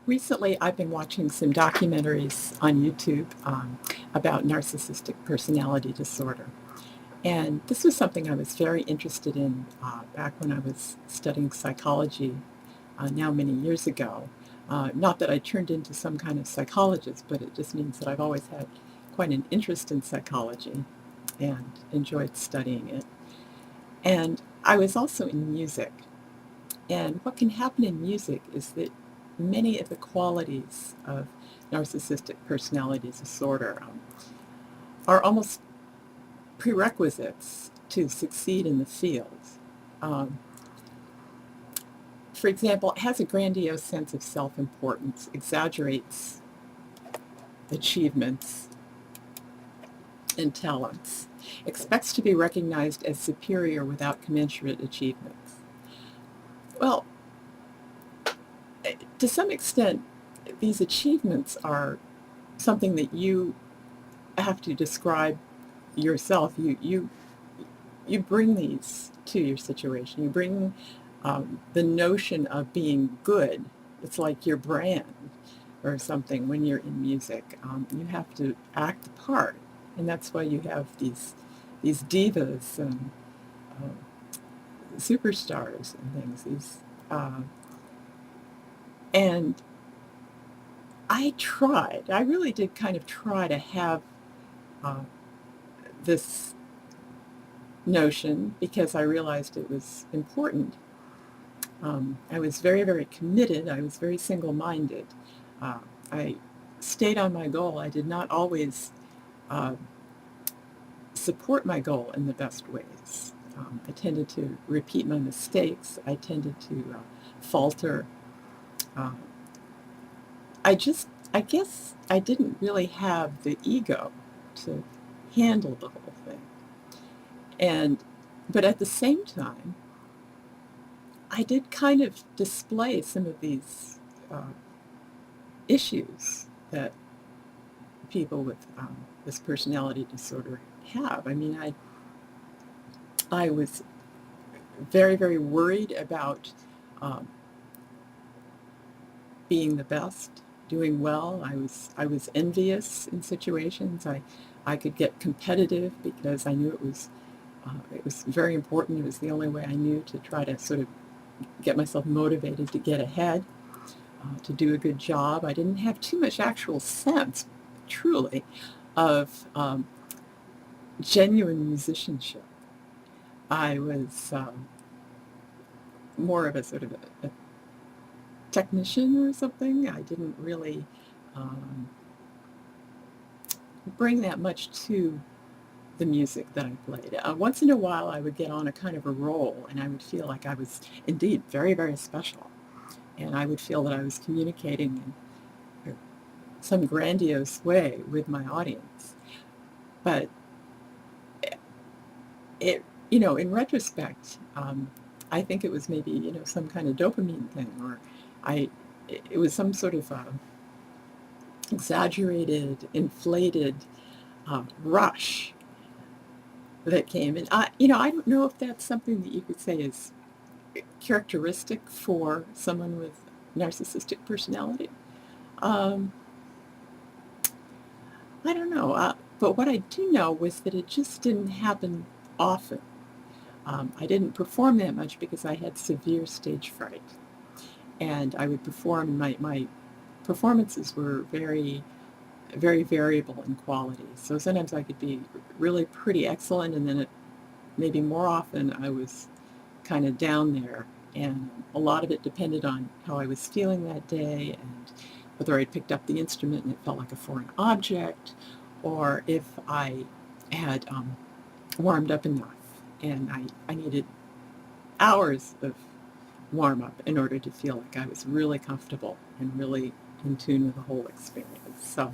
Recently, I've been watching some documentaries on YouTube about narcissistic personality disorder. And this was something I was very interested in back when I was studying psychology now many years ago. Not that I turned into some kind of psychologist, but it just means that I've always had quite an interest in psychology and enjoyed studying it. And I was also in music. And what can happen in music is that many of the qualities of narcissistic personality disorder are almost prerequisites to succeed in the field. Um, for example, it has a grandiose sense of self-importance, exaggerates achievements and talents, expects to be recognized as superior without commensurate achievements. Well, to some extent, these achievements are something that you have to describe yourself. You bring these to your situation. You bring the notion of being good. It's like your brand or something when you're in music. You have to act the part, and that's why you have these divas and superstars and things. And I really did kind of try to have uh, this notion because I realized it was important. I was very, very committed. I was very single-minded. Uh, I stayed on my goal. I did not always uh, support my goal in the best ways. I tended to repeat my mistakes. I tended to falter. Uh, I guess I didn't really have the ego to handle the whole thing. And, but at the same time, I did kind of display some of these uh, issues that people with this personality disorder have. I mean, I was very, very worried about um, being the best, doing well. I was envious in situations. I could get competitive because I knew it was very important. It was the only way I knew to try to sort of get myself motivated to get ahead, to do a good job. I didn't have too much actual sense, truly, of genuine musicianship. I was more of a sort of a technician or something. I didn't really um, bring that much to the music that I played. Once in a while, I would get on a kind of a roll, and I would feel like I was indeed very, very special. And I would feel that I was communicating in some grandiose way with my audience. But in retrospect, I think it was maybe, some kind of dopamine thing, or I, it was some sort of exaggerated, inflated rush that came. And I don't know if that's something that you could say is characteristic for someone with narcissistic personality. Um, I don't know. But what I do know was that it just didn't happen often. I didn't perform that much because I had severe stage fright. And I would perform, my performances were very, very variable in quality. So sometimes I could be really pretty excellent, and then maybe more often I was kind of down there. And a lot of it depended on how I was feeling that day and whether I picked up the instrument and it felt like a foreign object, or if I had warmed up enough and I needed hours of warm up in order to feel like I was really comfortable and really in tune with the whole experience. So